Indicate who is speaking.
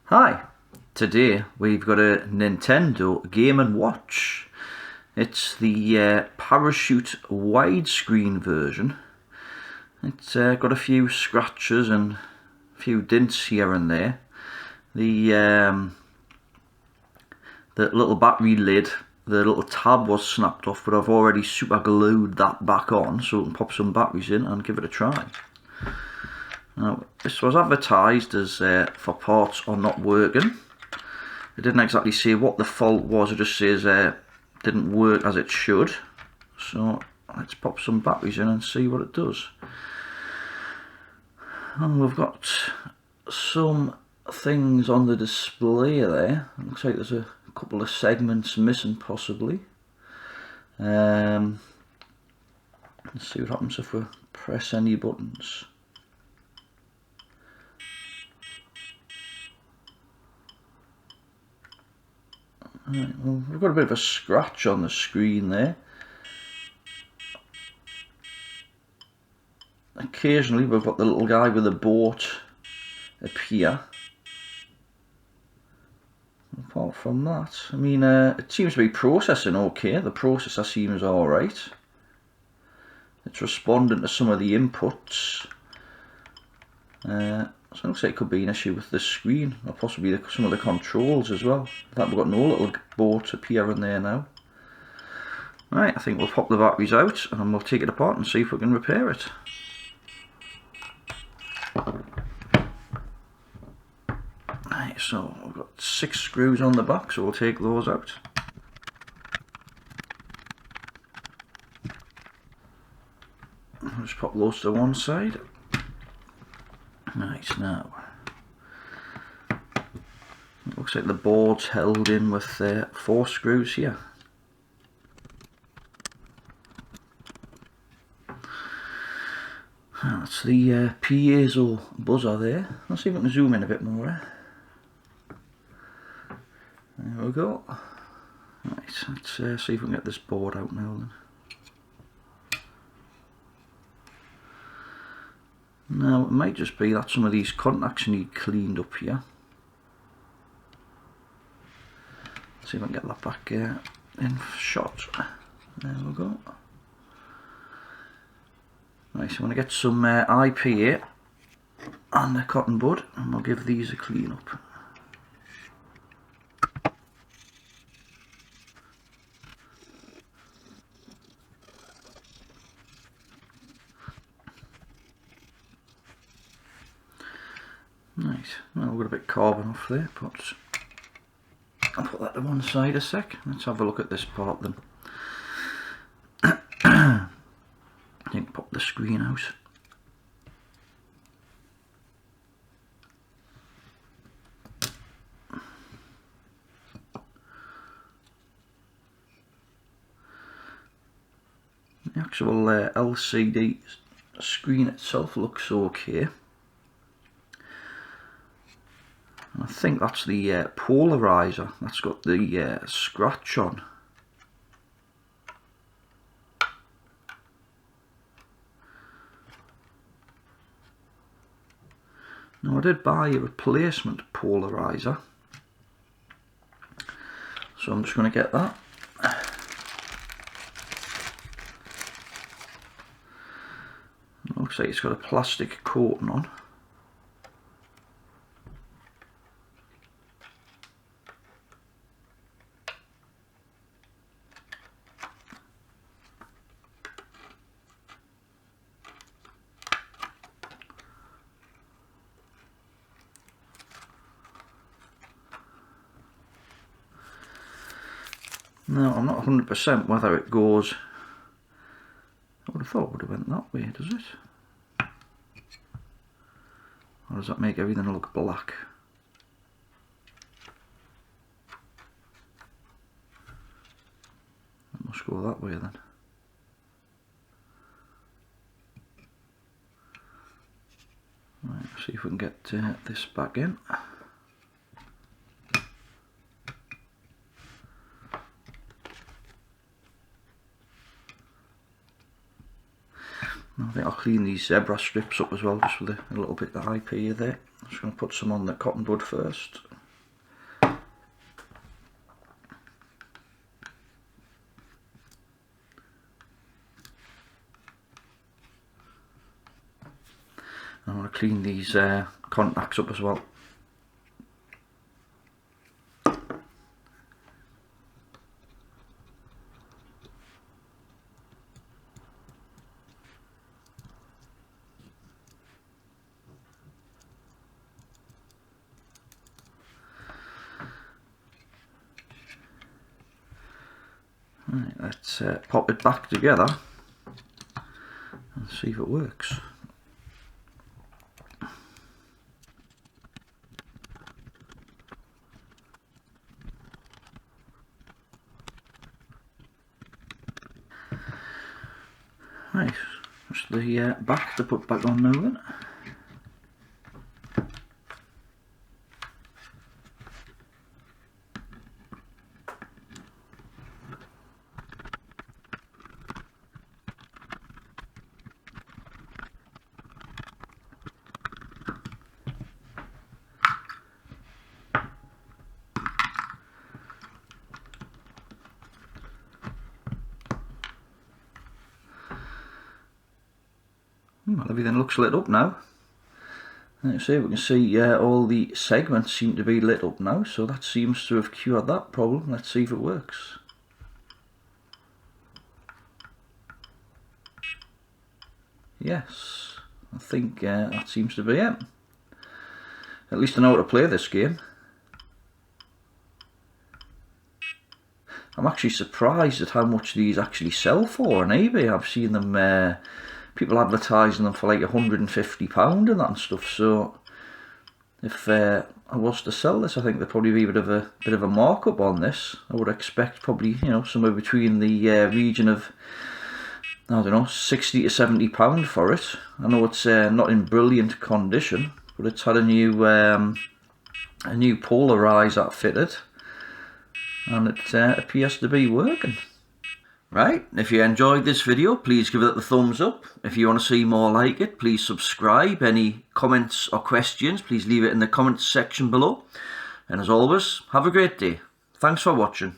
Speaker 1: Hi, today we've got a Nintendo Game & Watch. It's the Parachute widescreen version. It's got a few scratches and a few dents here and there. The little battery lid, the little tab was snapped off, but I've already super glued that back on so we can pop some batteries in and give it a try. Now, this was advertised as for parts are not working. It didn't exactly say what the fault was, it just says didn't work as it should. So let's pop some batteries in and see what it does. And we've got some things on the display there. It looks like there's a couple of segments missing possibly. Let's see what happens if we press any buttons. Right, well, we've got a bit of a scratch on the screen there. Occasionally we've got the little guy with the boat appear. Apart from that, I mean, it seems to be processing okay. The processor seems alright. It's responding to some of the inputs. So it looks like it could be an issue with the screen, or possibly some of the controls as well. In fact, we've got no little boat appearing there now. Right, I think we'll pop the batteries out and we'll take it apart and see if we can repair it. Right, so we've got 6 screws on the back, so we'll take those out. I'll just pop those to one side. Right, now it looks like the board's held in with 4 screws here. That's the piezo buzzer there. Let's see if we can zoom in a bit more. There we go. Right, let's see if we can get this board out now then. Now it might just be that some of these contacts need cleaned up here. Let's see if I can get that back in shot. There we go. Right, so I'm going to get some IPA and a cotton bud and we'll give these a clean up. Right, well, we've got a bit of carbon off there, but I'll put that to one side a sec. Let's have a look at this part then. I think pop the screen out. The actual LCD screen itself looks okay. I think that's the polarizer that's got the scratch on. Now I did buy a replacement polarizer, so I'm just going to get that. It looks like it's got a plastic coating on. Now, I'm not 100% whether it goes. I would have thought it would have went that way, does it? Or does that make everything look black? It must go that way then. Right, see if we can get this back in. I think I'll clean these zebra strips up as well, just with a little bit of IPA there. I'm just going to put some on the cotton bud first. I want to clean these contacts up as well. Right, let's pop it back together and see if it works. Right, just the back to put back on now then. Well, everything looks lit up now. Like I say, we can see all the segments seem to be lit up now, so that seems to have cured that problem. Let's see if it works. Yes, I think that seems to be it. At least I know how to play this game. I'm actually surprised at how much these actually sell for on eBay. I've seen them, people advertising them for like £150 and that and stuff. So if I was to sell this, I think there'd probably be a bit of a markup on this. I would expect probably, you know, somewhere between the region of, I don't know, £60 to £70 for it. I know it's not in brilliant condition, but it's had a new polarizer fitted, and it appears to be working. Right, if you enjoyed this video, please give it the thumbs up. If you want to see more like it, please subscribe. Any comments or questions, please leave it in the comments section below. And as always, have a great day. Thanks for watching.